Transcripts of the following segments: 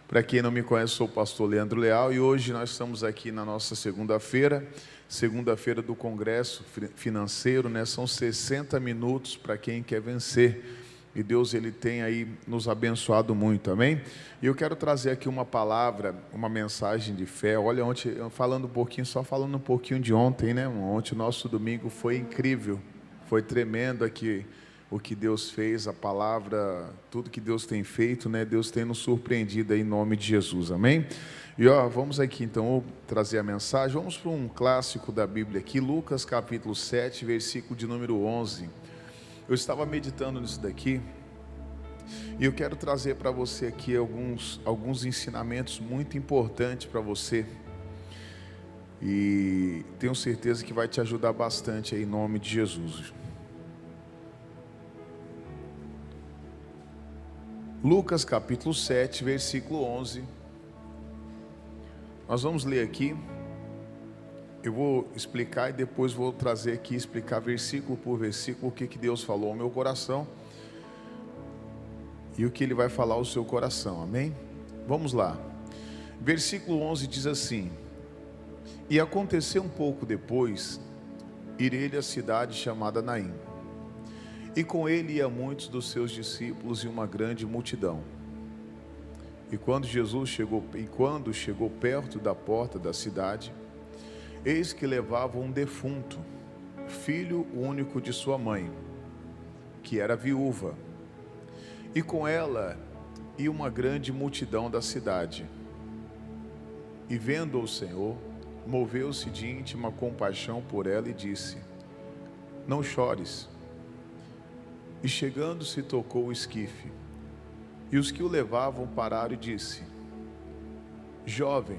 Para quem não me conhece, sou o pastor Leandro Leal e hoje nós estamos aqui na nossa segunda-feira do Congresso Financeiro, né? São 60 minutos para quem quer vencer e Deus ele tem aí nos abençoado muito, amém? E eu quero trazer aqui uma palavra, uma mensagem de fé. Olha, ontem, falando um pouquinho de ontem, né? Ontem o nosso domingo foi incrível, foi tremendo aqui. O que Deus fez, a palavra, tudo que Deus tem feito, né? Deus tem nos surpreendido aí, em nome de Jesus, amém? E vamos aqui então trazer a mensagem, vamos para um clássico da Bíblia aqui, Lucas capítulo 7, versículo de número 11. Eu estava meditando nisso daqui, e eu quero trazer para você aqui alguns ensinamentos muito importantes para você, e tenho certeza que vai te ajudar bastante aí, em nome de Jesus. Lucas capítulo 7, versículo 11. Nós vamos ler aqui. Eu vou explicar e depois vou trazer aqui, explicar versículo por versículo o que Deus falou ao meu coração e o que Ele vai falar ao seu coração, amém? Vamos lá. Versículo 11 diz assim: E aconteceu um pouco depois, ir ele à cidade chamada Naim. E com ele ia muitos dos seus discípulos e uma grande multidão. E quando chegou perto da porta da cidade, eis que levava um defunto, filho único de sua mãe, que era viúva. E com ela ia uma grande multidão da cidade. E vendo o Senhor, moveu-se de íntima compaixão por ela e disse: Não chores. E chegando-se tocou o esquife, e os que o levavam pararam e disse: Jovem,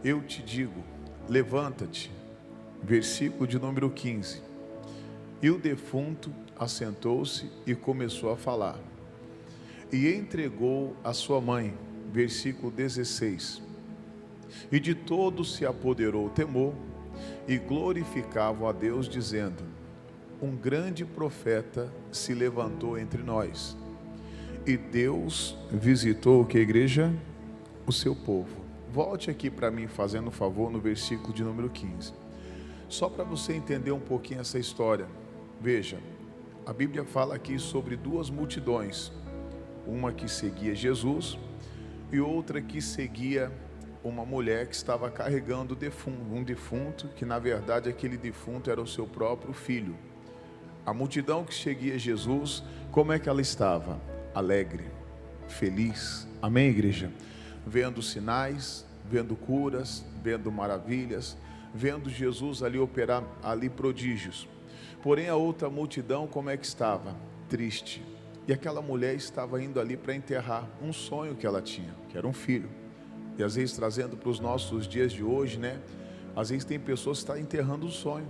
eu te digo, levanta-te. Versículo de número 15. E o defunto assentou-se e começou a falar, e entregou a sua mãe. Versículo 16. E de todos se apoderou o temor, e glorificavam a Deus, dizendo: Um grande profeta se levantou entre nós, e Deus visitou o que, igreja? O seu povo. Volte aqui para mim, fazendo um favor, no versículo de número 15, só para você entender um pouquinho essa história. Veja, a Bíblia fala aqui sobre duas multidões, uma que seguia Jesus e outra que seguia uma mulher que estava carregando um defunto, que na verdade aquele defunto era o seu próprio filho. A multidão que seguia Jesus, como é que ela estava? Alegre, feliz, amém, igreja? Vendo sinais, vendo curas, vendo maravilhas, vendo Jesus ali operar ali prodígios. Porém a outra multidão, como é que estava? Triste. E aquela mulher estava indo ali para enterrar um sonho que ela tinha, que era um filho. E às vezes trazendo para os nossos dias de hoje, né? Às vezes tem pessoas que estão enterrando um sonho,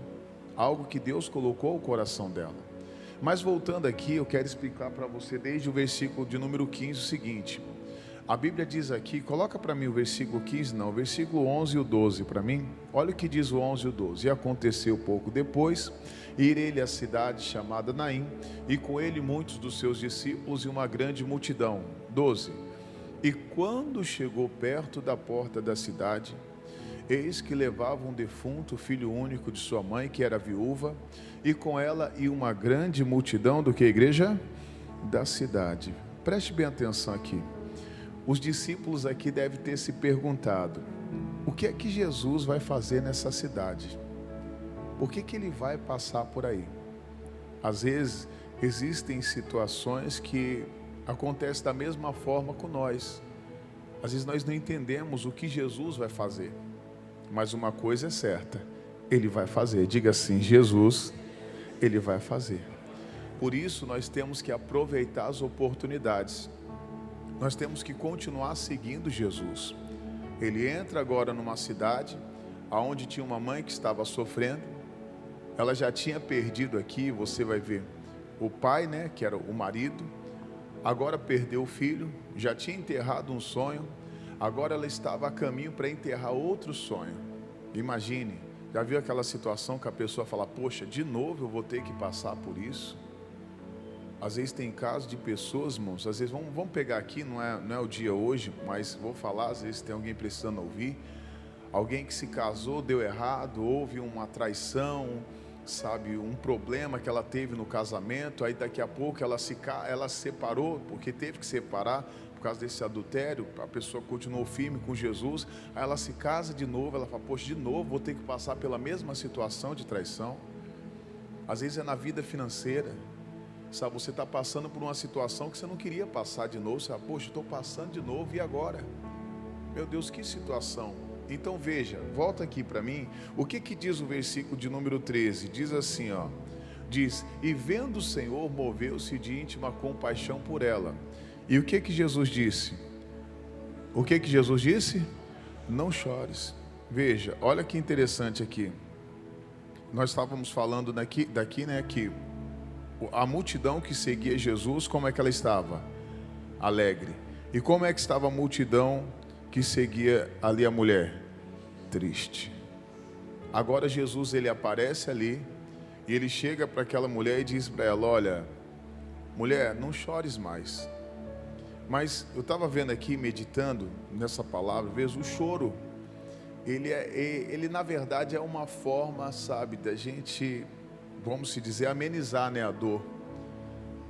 algo que Deus colocou no coração dela. Mas voltando aqui, eu quero explicar para você desde o versículo de número 15 o seguinte. A Bíblia diz aqui, coloca para mim o versículo 15, não, o versículo 11 e o 12 para mim. Olha o que diz o 11 e o 12. E aconteceu pouco depois, ir ele à cidade chamada Naim, e com ele muitos dos seus discípulos e uma grande multidão. 12. E quando chegou perto da porta da cidade, eis que levava um defunto, filho único de sua mãe, que era viúva, e com ela ia uma grande multidão do que, igreja? Da cidade. Preste bem atenção aqui. Os discípulos aqui devem ter se perguntado: o que é que Jesus vai fazer nessa cidade? Por que ele vai passar por aí? Às vezes existem situações que acontecem da mesma forma com nós. Às vezes nós não entendemos o que Jesus vai fazer. Mas uma coisa é certa, Ele vai fazer. Diga assim: Jesus, Ele vai fazer. Por isso nós temos que aproveitar as oportunidades. Nós temos que continuar seguindo Jesus. Ele entra agora numa cidade onde tinha uma mãe que estava sofrendo. Ela já tinha perdido aqui, você vai ver, o pai, né, que era o marido. Agora perdeu o filho, já tinha enterrado um sonho. Agora ela estava a caminho para enterrar outro sonho. Imagine, já viu aquela situação que a pessoa fala: poxa, de novo eu vou ter que passar por isso? Às vezes tem casos de pessoas, irmãos, às vezes, vamos pegar aqui, não é o dia hoje, mas vou falar, às vezes tem alguém precisando ouvir. Alguém que se casou, deu errado, houve uma traição, sabe, um problema que ela teve no casamento, aí daqui a pouco ela separou, porque teve que separar por causa desse adultério, a pessoa continuou firme com Jesus, aí ela se casa de novo, ela fala, poxa, de novo vou ter que passar pela mesma situação de traição. Às vezes é na vida financeira, sabe, você está passando por uma situação que você não queria passar de novo, você fala, poxa, estou passando de novo, e agora? Meu Deus, que situação. Então veja, volta aqui para mim, o que diz o versículo de número 13? Diz assim, ó, diz, e vendo o Senhor, moveu-se de íntima compaixão por ela. E o que Jesus disse? O que Jesus disse? Não chores. Veja, olha que interessante aqui. Nós estávamos falando daqui, né, que a multidão que seguia Jesus, como é que ela estava? Alegre. E como é que estava a multidão que seguia ali a mulher? Triste. Agora Jesus, ele aparece ali e ele chega para aquela mulher e diz para ela, olha, mulher, não chores mais. Mas eu estava vendo aqui, meditando nessa palavra, veja, o choro, ele na verdade é uma forma, sabe, da gente, vamos se dizer, amenizar, né, a dor.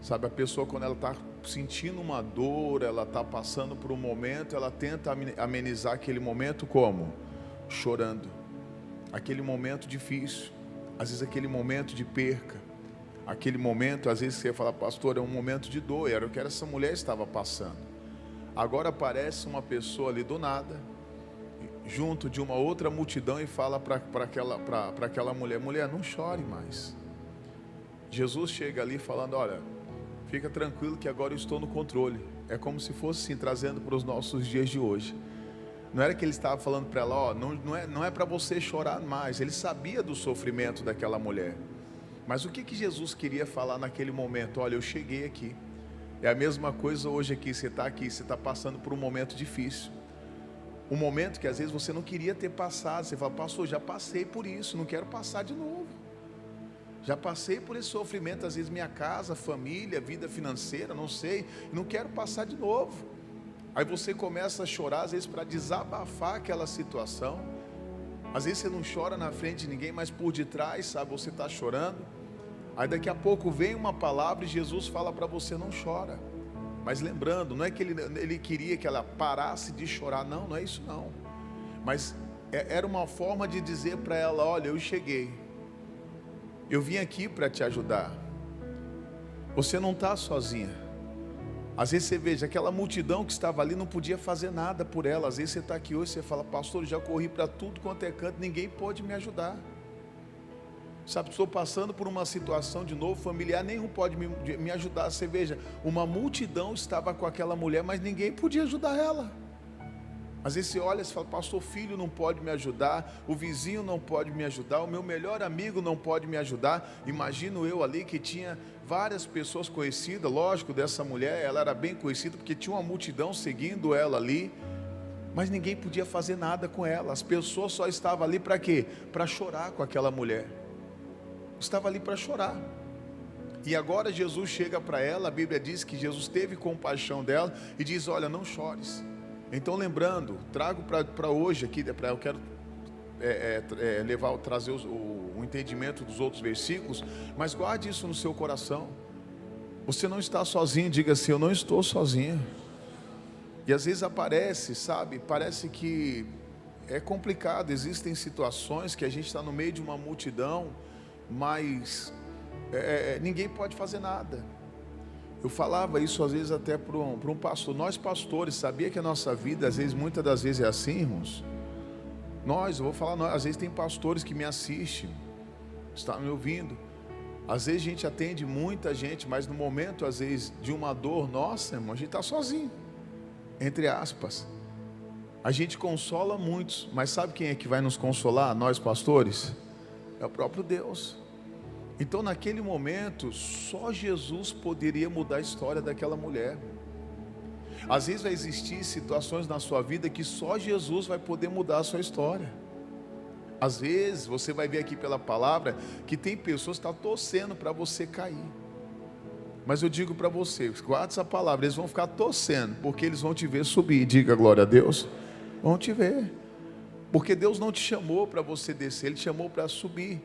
Sabe, a pessoa quando ela está sentindo uma dor, ela está passando por um momento, ela tenta amenizar aquele momento como? Chorando. Aquele momento difícil, às vezes aquele momento de perca, aquele momento, às vezes você fala, pastor, é um momento de dor, era o que essa mulher estava passando. Agora aparece uma pessoa ali do nada, junto de uma outra multidão e fala para aquela mulher, mulher, não chore mais. Jesus chega ali falando, olha, fica tranquilo que agora eu estou no controle. É como se fosse assim, trazendo para os nossos dias de hoje. Não era que ele estava falando para ela, ó, não é para você chorar mais. Ele sabia do sofrimento daquela mulher. Mas o que Jesus queria falar naquele momento? Olha, eu cheguei aqui. É a mesma coisa hoje aqui, você está passando por um momento difícil. Um momento que às vezes você não queria ter passado. Você fala, pastor, já passei por isso, não quero passar de novo. Já passei por esse sofrimento, às vezes minha casa, família, vida financeira, não sei, não quero passar de novo. Aí você começa a chorar, às vezes para desabafar aquela situação. Às vezes você não chora na frente de ninguém, mas por detrás, sabe, você está chorando. Aí daqui a pouco vem uma palavra e Jesus fala para você, não chora. Mas lembrando, não é que ele queria que ela parasse de chorar, não é isso não. Mas era uma forma de dizer para ela, olha, eu cheguei. Eu vim aqui para te ajudar. Você não está sozinha. Às vezes você veja, aquela multidão que estava ali não podia fazer nada por ela. Às vezes você está aqui hoje e você fala, pastor, eu já corri para tudo quanto é canto, ninguém pode me ajudar. Sabe, estou passando por uma situação de novo, familiar nenhum pode me ajudar. Você veja, uma multidão estava com aquela mulher, mas ninguém podia ajudar ela. Às vezes você olha e fala, pastor, filho não pode me ajudar, o vizinho não pode me ajudar, o meu melhor amigo não pode me ajudar. Imagino eu ali que tinha várias pessoas conhecidas, lógico, dessa mulher, ela era bem conhecida, porque tinha uma multidão seguindo ela ali, mas ninguém podia fazer nada com ela. As pessoas só estavam ali para quê? Para chorar com aquela mulher. Estava ali para chorar. E agora Jesus chega para ela, a Bíblia diz que Jesus teve compaixão dela e diz, olha, não chores. Então lembrando, trago para hoje aqui, eu quero trazer o entendimento dos outros versículos, mas guarde isso no seu coração. Você não está sozinho, diga assim, eu não estou sozinho. E às vezes aparece, sabe, parece que é complicado, existem situações que a gente está no meio de uma multidão, mas ninguém pode fazer nada. Eu falava isso às vezes até para um pastor. Nós pastores, sabia que a nossa vida, às vezes, muitas das vezes é assim, irmãos? Eu vou falar, às vezes tem pastores que me assistem, estão me ouvindo. Às vezes a gente atende muita gente, mas no momento, às vezes, de uma dor nossa, irmão, a gente está sozinho, entre aspas. A gente consola muitos, mas sabe quem é que vai nos consolar? Nós pastores? É o próprio Deus. Então naquele momento, só Jesus poderia mudar a história daquela mulher. Às vezes vai existir situações na sua vida que só Jesus vai poder mudar a sua história. Às vezes você vai ver aqui pela palavra que tem pessoas que estão torcendo para você cair. Mas eu digo para você, guarda essa palavra, eles vão ficar torcendo, porque eles vão te ver subir. Diga glória a Deus. Vão te ver. Porque Deus não te chamou para você descer, Ele te chamou para subir.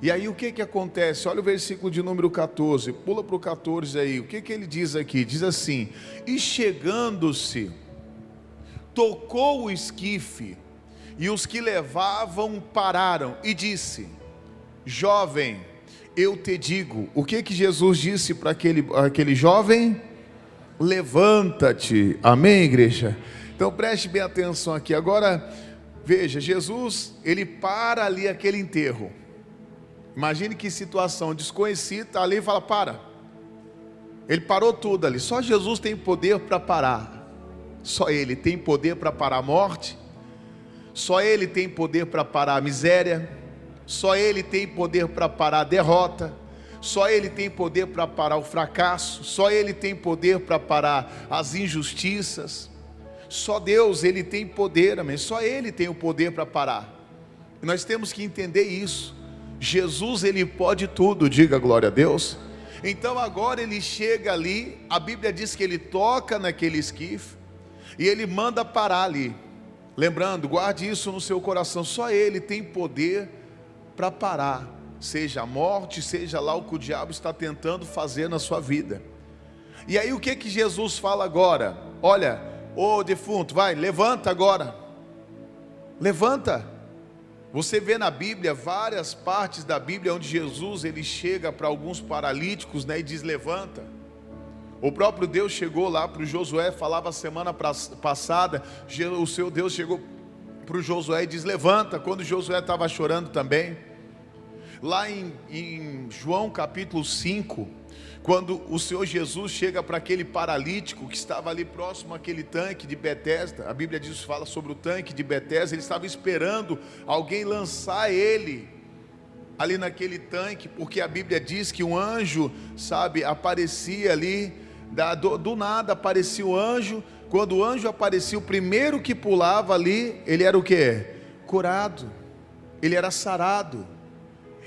E aí o que acontece? Olha o versículo de número 14, pula para o 14 aí. O que ele diz aqui? Diz assim: e chegando-se, tocou o esquife, e os que levavam pararam, e disse: jovem, eu te digo. O que Jesus disse para aquele jovem? Levanta-te. Amém, igreja? Então preste bem atenção aqui. Agora, veja, Jesus, ele para ali aquele enterro. Imagine que situação, desconhecido, está ali e fala: para. Ele parou tudo ali. Só Jesus tem poder para parar. Só Ele tem poder para parar a morte. Só Ele tem poder para parar a miséria. Só Ele tem poder para parar a derrota. Só Ele tem poder para parar o fracasso. Só Ele tem poder para parar as injustiças. Só Deus, Ele tem poder, amém? Só Ele tem o poder para parar. E nós temos que entender isso. Jesus, Ele pode tudo, diga glória a Deus. Então agora Ele chega ali, a Bíblia diz que Ele toca naquele esquife, e Ele manda parar ali. Lembrando, guarde isso no seu coração, só Ele tem poder para parar, seja a morte, seja lá o que o diabo está tentando fazer na sua vida. E aí o que Jesus fala agora? Olha, ô defunto, vai, levanta agora. Levanta. Você vê na Bíblia, várias partes da Bíblia, onde Jesus, ele chega para alguns paralíticos, né, e diz: levanta. O próprio Deus chegou lá para o Josué, falava semana passada, o seu Deus chegou para o Josué e diz: levanta, quando Josué estava chorando também. Lá em João capítulo 5, quando o Senhor Jesus chega para aquele paralítico que estava ali próximo àquele tanque de Betesda, a Bíblia diz, fala sobre o tanque de Betesda, ele estava esperando alguém lançar ele ali naquele tanque, porque a Bíblia diz que um anjo, sabe, aparecia ali, do nada aparecia o anjo. Quando o anjo aparecia, o primeiro que pulava ali, ele era o quê? Curado, ele era sarado.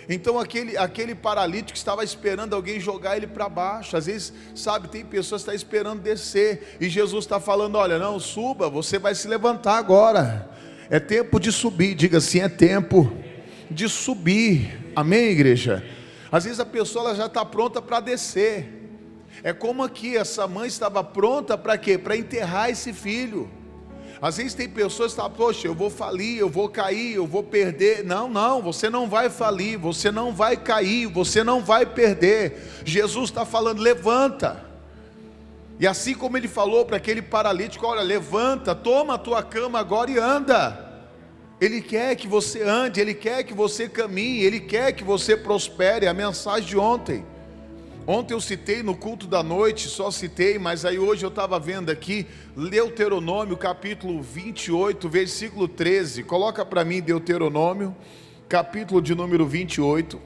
Então aquele paralítico estava esperando alguém jogar ele para baixo. Às vezes, sabe, tem pessoas que estão esperando descer, e Jesus está falando: olha, não, suba, você vai se levantar agora, é tempo de subir. Diga assim: é tempo de subir. Amém, igreja? Às vezes a pessoa ela já está pronta para descer. É como aqui, essa mãe estava pronta para quê? Para enterrar esse filho. Às vezes tem pessoas que falam: poxa, eu vou falir, eu vou cair, eu vou perder. Não, você não vai falir, você não vai cair, você não vai perder. Jesus está falando: levanta. E assim como ele falou para aquele paralítico: olha, levanta, toma a tua cama agora e anda. Ele quer que você ande, Ele quer que você caminhe, Ele quer que você prospere. A mensagem de ontem eu citei no culto da noite, só citei, mas aí hoje eu estava vendo aqui, Deuteronômio capítulo 28, versículo 13, coloca para mim Deuteronômio, capítulo de número 28,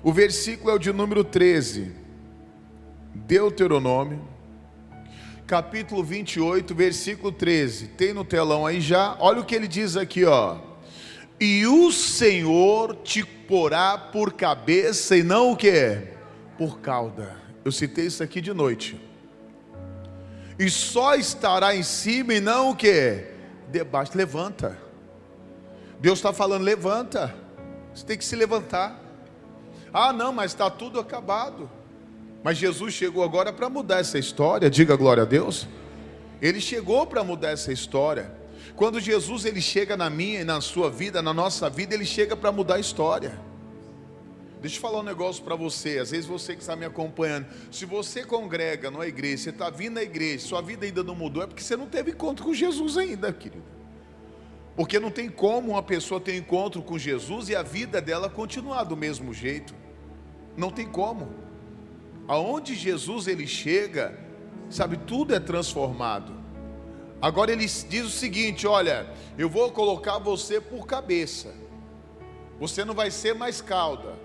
o versículo é o de número 13, Deuteronômio, capítulo 28, versículo 13, tem no telão aí já, olha o que ele diz aqui, ó: e o Senhor te porá por cabeça e não o quê? Por cauda. Eu citei isso aqui de noite. E só estará em cima e não o que? Debaixo. Levanta. Deus está falando: levanta. Você tem que se levantar. Ah, não, mas está tudo acabado. Mas Jesus chegou agora para mudar essa história. Diga glória a Deus. Ele chegou para mudar essa história. Quando Jesus ele chega na minha e na sua vida, na nossa vida, ele chega para mudar a história. Deixa eu falar um negócio para você. Às vezes você que está me acompanhando, se você congrega numa igreja, você está vindo na igreja, sua vida ainda não mudou, é porque você não teve encontro com Jesus ainda, querido. Porque não tem como uma pessoa ter encontro com Jesus e a vida dela continuar do mesmo jeito. Não tem como. Aonde Jesus ele chega, sabe, tudo é transformado. Agora ele diz o seguinte: olha, eu vou colocar você por cabeça. Você não vai ser mais cauda.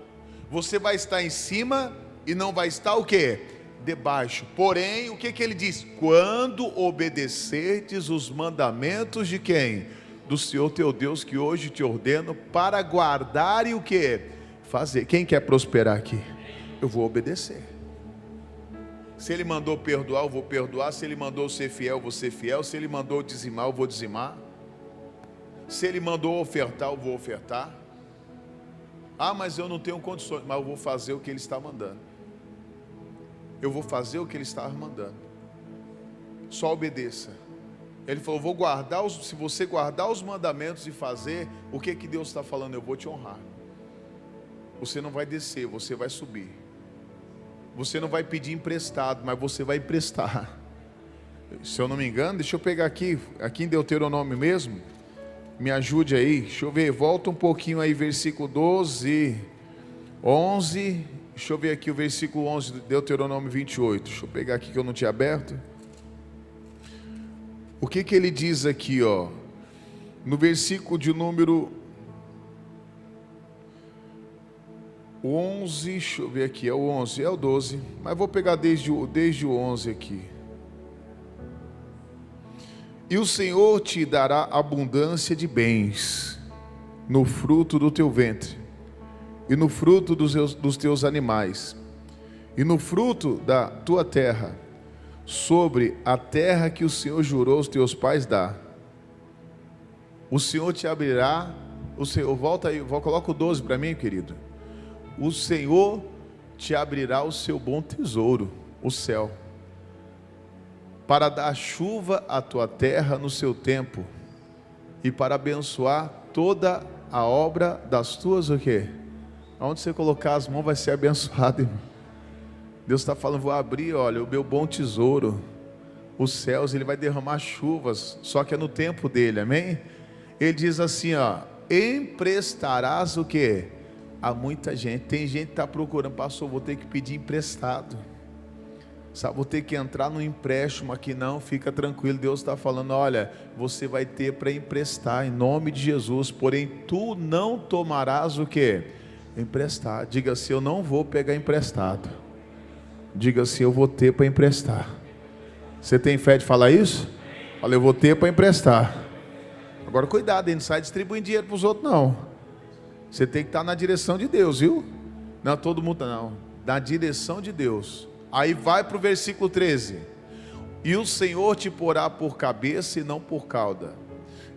Você vai estar em cima e não vai estar o quê? Debaixo. Porém, o que ele diz? Quando obedecerdes os mandamentos de quem? Do Senhor teu Deus, que hoje te ordeno para guardar e o quê? Fazer. Quem quer prosperar aqui? Eu vou obedecer. Se Ele mandou perdoar, eu vou perdoar. Se Ele mandou ser fiel, eu vou ser fiel. Se Ele mandou dizimar, eu vou dizimar. Se Ele mandou ofertar, eu vou ofertar. Ah, mas eu não tenho condições. Mas eu vou fazer o que Ele está mandando. Eu vou fazer o que Ele está mandando. Só obedeça. Ele falou, vou guardar se você guardar os mandamentos e fazer, o que Deus está falando? Eu vou te honrar. Você não vai descer, você vai subir. Você não vai pedir emprestado, mas você vai emprestar. Se eu não me engano, deixa eu pegar aqui em Deuteronômio mesmo. Me ajude aí, deixa eu ver, volta um pouquinho aí, versículo 12, 11, deixa eu ver aqui o versículo 11 de Deuteronômio 28, deixa eu pegar aqui que eu não tinha aberto. O que ele diz aqui, ó, no versículo de número 11, deixa eu ver aqui, é o 11, é o 12, mas vou pegar desde o 11 aqui. E o Senhor te dará abundância de bens no fruto do teu ventre, e no fruto dos teus animais, e no fruto da tua terra, sobre a terra que o Senhor jurou aos teus pais dar. O Senhor te abrirá, volta aí, coloca o 12 para mim, querido. O Senhor te abrirá o seu bom tesouro, o céu, para dar chuva à tua terra no seu tempo, e para abençoar toda a obra das tuas, o quê? Onde você colocar as mãos vai ser abençoado, irmão. Deus está falando, vou abrir, olha, o meu bom tesouro, os céus, Ele vai derramar chuvas, só que é no tempo dEle, amém? Ele diz assim, ó, emprestarás o quê? A muita gente. Tem gente que está procurando, pastor, vou ter que pedir emprestado, sabe, vou ter que entrar no empréstimo aqui. Não, fica tranquilo, Deus está falando, olha, você vai ter para emprestar, em nome de Jesus, porém tu não tomarás o quê? Emprestar. Diga assim, eu não vou pegar emprestado. Diga assim, eu vou ter para emprestar. Você tem fé de falar isso? Olha, eu vou ter para emprestar. Agora cuidado, não sai distribuindo dinheiro para os outros não. Você tem que estar na direção de Deus, viu? Não, todo mundo não, na direção de Deus. Aí vai para o versículo 13. E o Senhor te porá por cabeça e não por cauda,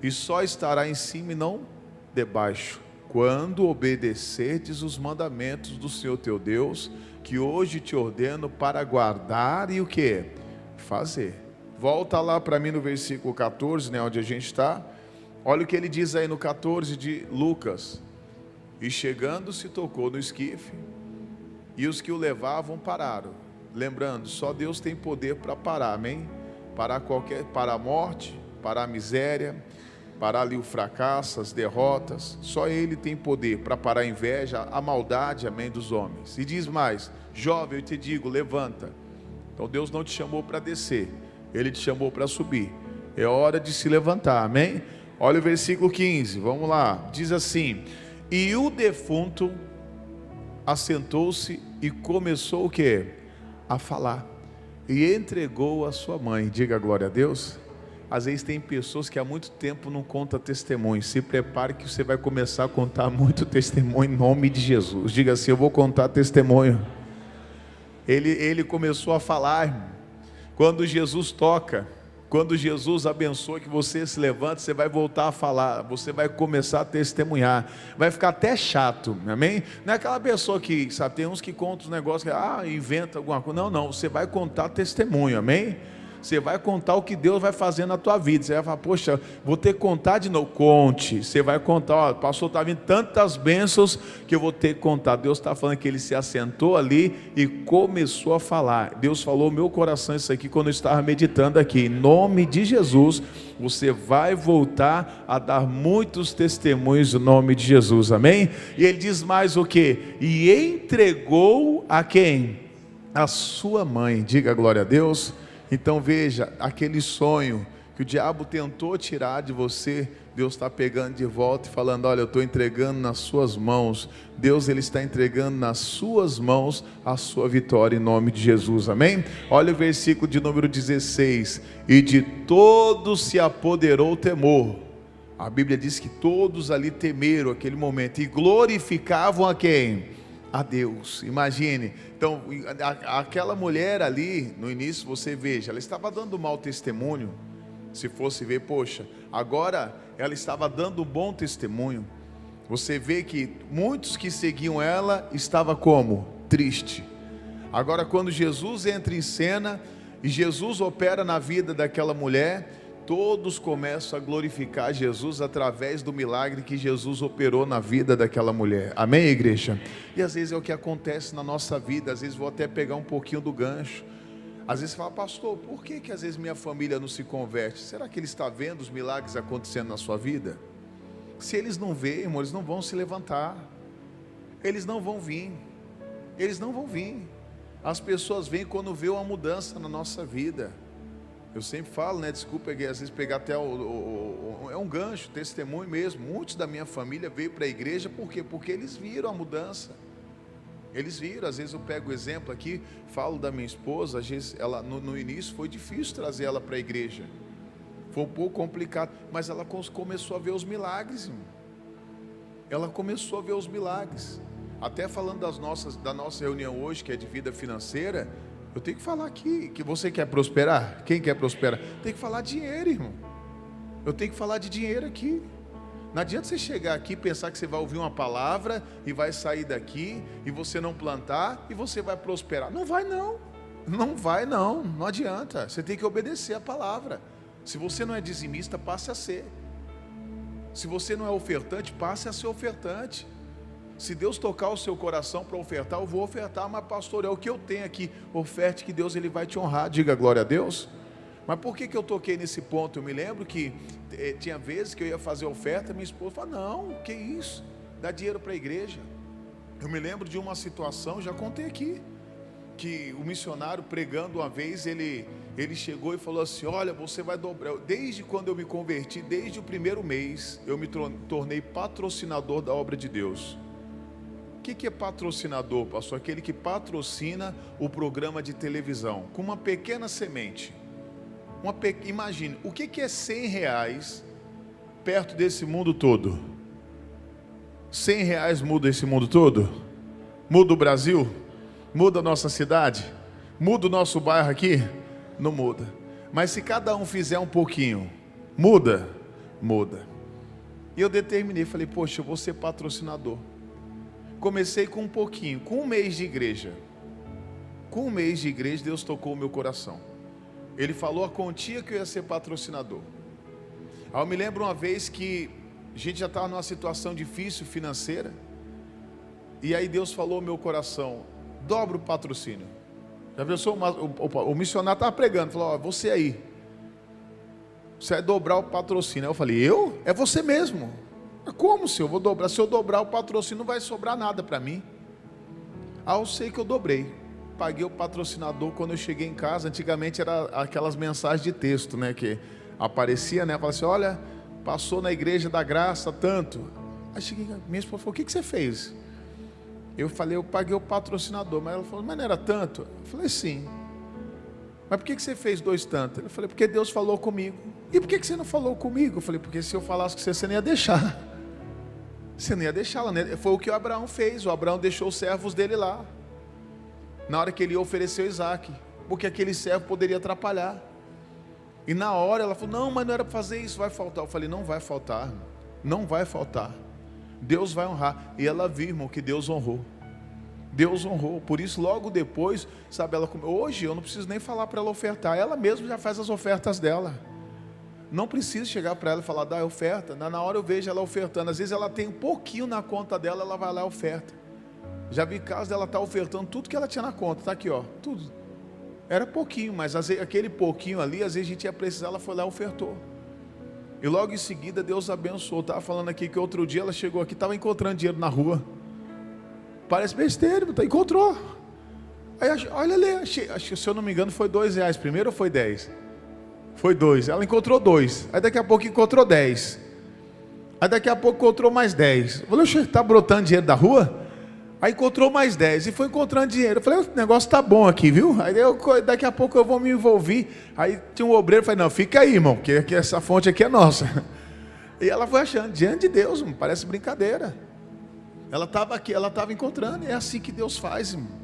e só estará em cima e não debaixo, quando obedecerdes os mandamentos do Senhor teu Deus, que hoje te ordeno para guardar e o que? Fazer. Volta lá para mim no versículo 14, né, onde a gente está. Olha o que ele diz aí no 14 de Lucas. E chegando se tocou no esquife, e os que o levavam pararam. Lembrando, só Deus tem poder para parar, amém? Para a morte, para a miséria, parar ali o fracasso, as derrotas. Só Ele tem poder para parar a inveja, a maldade, amém, dos homens. E diz mais, jovem, eu te digo, levanta. Então Deus não te chamou para descer, Ele te chamou para subir. É hora de se levantar, amém? Olha o versículo 15, vamos lá. Diz assim, e o defunto assentou-se e começou o quê? A falar, e entregou a sua mãe. Diga glória a Deus. Às vezes tem pessoas que há muito tempo não contam testemunho. Se prepare que você vai começar a contar muito testemunho em nome de Jesus. Diga assim, eu vou contar testemunho. Ele começou a falar, irmão. Quando Jesus toca, quando Jesus abençoa que você se levanta, você vai voltar a falar, você vai começar a testemunhar, vai ficar até chato, amém? Não é aquela pessoa que, sabe, tem uns que contam os negócios, inventa alguma coisa, não, você vai contar testemunho, amém? Você vai contar o que Deus vai fazer na tua vida. Você vai falar, poxa, vou ter que contar de novo. Conte. Você vai contar, ó, pastor, está vindo tantas bênçãos que eu vou ter que contar. Deus está falando que ele se assentou ali e começou a falar. Deus falou no meu coração isso aqui quando eu estava meditando aqui. Em nome de Jesus, você vai voltar a dar muitos testemunhos no nome de Jesus, amém? E ele diz mais o que? E entregou a quem? A sua mãe. Diga glória a Deus. Então veja, aquele sonho que o diabo tentou tirar de você, Deus está pegando de volta e falando, olha, eu estou entregando nas suas mãos. Deus, Ele está entregando nas suas mãos a sua vitória em nome de Jesus, amém? Olha o versículo de número 16, e de todos se apoderou o temor. A Bíblia diz que todos ali temeram aquele momento, e glorificavam a quem? a Deus. Imagine, então, aquela mulher ali, no início, você veja, ela estava dando mau testemunho. Se fosse ver, poxa, agora ela estava dando bom testemunho. Você vê que muitos que seguiam ela estavam como? Triste. Agora, quando Jesus entra em cena e Jesus opera na vida daquela mulher, todos começam a glorificar Jesus através do milagre que Jesus operou na vida daquela mulher. Amém, igreja? E às vezes é o que acontece na nossa vida. Às vezes vou até pegar um pouquinho do gancho. Às vezes você fala, pastor, por que às vezes minha família não se converte? Será que ele está vendo os milagres acontecendo na sua vida? Se eles não veem, irmão, eles não vão se levantar. Eles não vão vir. Eles não vão vir. As pessoas vêm quando vê uma mudança na nossa vida. Eu sempre falo, né? Desculpa, às vezes pegar até é um gancho, testemunho mesmo. Muitos da minha família veio para a igreja, por quê? Porque eles viram a mudança. Eles viram. Às vezes eu pego o exemplo aqui, falo da minha esposa. Às vezes ela, no início foi difícil trazer ela para a igreja. Foi um pouco complicado, mas ela começou a ver os milagres, irmão. Ela começou a ver os milagres. Até falando da nossa reunião hoje, que é de vida financeira, eu tenho que falar aqui, que você quer prosperar? Quem quer prosperar? Tem que falar de dinheiro, irmão. Eu tenho que falar de dinheiro aqui. Não adianta você chegar aqui e pensar que você vai ouvir uma palavra e vai sair daqui e você não plantar e você vai prosperar. Não vai não. Não vai não. Não adianta. Você tem que obedecer a palavra. Se você não é dizimista, passe a ser. Se você não é ofertante, passe a ser ofertante. Se Deus tocar o seu coração para ofertar, eu vou ofertar, mas pastor, é o que eu tenho aqui. Oferte que Deus ele vai te honrar. Diga glória a Deus. Mas por que eu toquei nesse ponto? Eu me lembro que tinha vezes que eu ia fazer oferta, minha esposa falava, não, que isso? Dá dinheiro para a igreja. Eu me lembro de uma situação, já contei aqui, que o missionário pregando uma vez, ele chegou e falou assim, olha, você vai dobrar. Desde quando eu me converti, desde o primeiro mês, eu me tornei patrocinador da obra de Deus. O que é patrocinador, pastor? Aquele que patrocina o programa de televisão, com uma pequena semente. Imagine, o que é 100 reais perto desse mundo todo? 100 reais muda esse mundo todo? Muda o Brasil? Muda a nossa cidade? Muda o nosso bairro aqui? Não muda. Mas se cada um fizer um pouquinho, muda? Muda. E eu determinei, falei, poxa, eu vou ser patrocinador. Comecei com um pouquinho, com um mês de igreja. Com um mês de igreja, Deus tocou o meu coração. Ele falou a quantia que eu ia ser patrocinador. Aí eu me lembro uma vez que a gente já estava numa situação difícil financeira. E aí Deus falou ao meu coração, dobra o patrocínio. Já pensou, o missionário estava pregando, falou, ó, você aí, você vai dobrar o patrocínio. Aí eu falei, eu? É você mesmo. Como, senhor? Vou dobrar. Se eu dobrar o patrocínio, não vai sobrar nada para mim. Ah, eu sei que eu dobrei. Paguei o patrocinador quando eu cheguei em casa. Antigamente era aquelas mensagens de texto, né? Que aparecia, né? Falava assim, olha, passou na igreja da graça tanto. Aí cheguei, minha esposa falou, o que você fez? Eu falei, eu paguei o patrocinador. Mas ela falou, mas não era tanto? Eu falei, sim. Mas por que você fez 2 tantos? Eu falei, porque Deus falou comigo. E por que você não falou comigo? Eu falei, porque se eu falasse com você não ia deixar. Você não ia deixá-la, né? Foi o que o Abraão fez. O Abraão deixou os servos dele lá, na hora que ele ofereceu Isaac, porque aquele servo poderia atrapalhar. E na hora ela falou, não, mas não era para fazer isso, vai faltar. Eu falei, não vai faltar, não vai faltar. Deus vai honrar. E ela viu, irmão, que Deus honrou. Deus honrou. Por isso logo depois, sabe, hoje eu não preciso nem falar para ela ofertar. Ela mesma já faz as ofertas dela. Não preciso chegar para ela e falar, dá oferta. Na hora eu vejo ela ofertando. Às vezes ela tem um pouquinho na conta dela, ela vai lá e oferta. Já vi casos dela estar ofertando tudo que ela tinha na conta. Está aqui, ó, tudo. Era pouquinho, mas às vezes, aquele pouquinho ali, às vezes a gente ia precisar, ela foi lá e ofertou. E logo em seguida Deus abençoou. Estava falando aqui que outro dia ela chegou aqui, estava encontrando dinheiro na rua. Parece besteira, encontrou. Aí, olha ali, acho que se eu não me engano foi R$2 primeiro ou foi 10? Foi 2, ela encontrou 2. Aí daqui a pouco encontrou 10. Aí daqui a pouco encontrou mais 10. Eu falei, está brotando dinheiro da rua? Aí encontrou mais 10 e foi encontrando dinheiro. Eu falei, o negócio está bom aqui, viu? Aí daqui a pouco eu vou me envolver. Aí tinha um obreiro, eu falei, não, fica aí, irmão, porque essa fonte aqui é nossa. E ela foi achando, diante de Deus, parece brincadeira. Ela estava aqui, ela estava encontrando. É assim que Deus faz, irmão.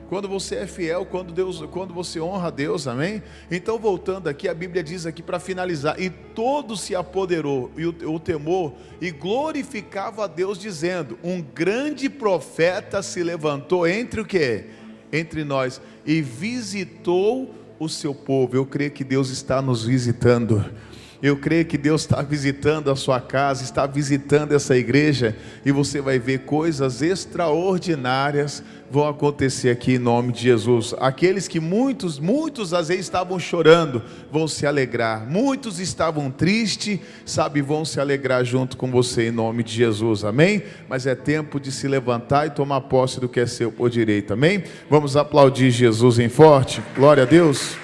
Quando você é fiel, quando você honra a Deus, amém? Então, voltando aqui, a Bíblia diz aqui para finalizar: e todo se apoderou, e o temor, e glorificava a Deus, dizendo: um grande profeta se levantou entre o quê? Entre nós, e visitou o seu povo. Eu creio que Deus está nos visitando. Eu creio que Deus está visitando a sua casa, está visitando essa igreja, e você vai ver coisas extraordinárias vão acontecer aqui em nome de Jesus. Aqueles que muitos às vezes estavam chorando, vão se alegrar. Muitos estavam tristes, sabe, vão se alegrar junto com você em nome de Jesus, amém? Mas é tempo de se levantar e tomar posse do que é seu por direito, amém? Vamos aplaudir Jesus em forte, glória a Deus.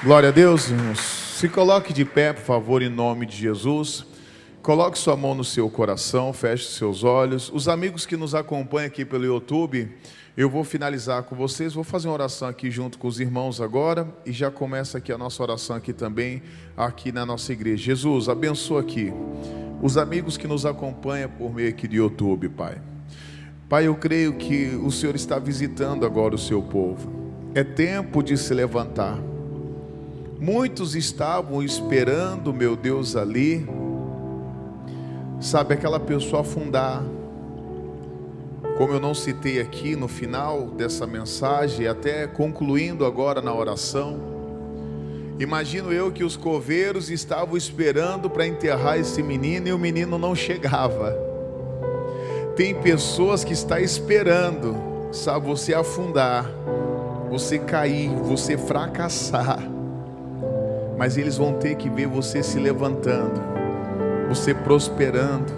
Glória a Deus, irmãos. Se coloque de pé, por favor, em nome de Jesus. Coloque sua mão no seu coração, feche seus olhos. Os amigos que nos acompanham aqui pelo YouTube, eu vou finalizar com vocês. Vou fazer uma oração aqui junto com os irmãos agora. E já começa aqui a nossa oração aqui também, aqui na nossa igreja. Jesus, abençoa aqui os amigos que nos acompanham por meio aqui do YouTube, Pai. Pai, eu creio que o Senhor está visitando agora o seu povo. É tempo de se levantar. Muitos estavam esperando, meu Deus, ali, sabe, aquela pessoa afundar. Como eu não citei aqui no final dessa mensagem, até concluindo agora na oração, imagino eu que os coveiros estavam esperando para enterrar esse menino e o menino não chegava. Tem pessoas que estão esperando, sabe, você afundar, você cair, você fracassar. Mas eles vão ter que ver você se levantando, você prosperando,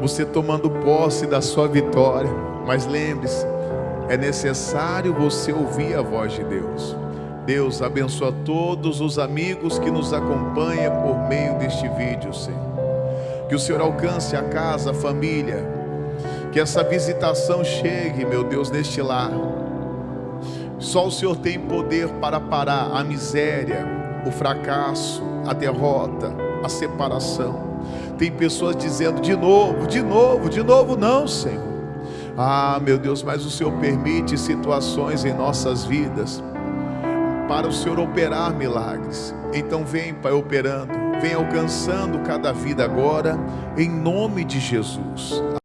você tomando posse da sua vitória. Mas lembre-se, é necessário você ouvir a voz de Deus. Deus abençoa todos os amigos que nos acompanham por meio deste vídeo, Senhor. Que o Senhor alcance a casa, a família, que essa visitação chegue, meu Deus, neste lar. Só o Senhor tem poder para parar a miséria, o fracasso, a derrota, a separação. Tem pessoas dizendo de novo não, Senhor. Ah, meu Deus, mas o Senhor permite situações em nossas vidas para o Senhor operar milagres. Então vem, Pai, operando, vem alcançando cada vida agora, em nome de Jesus.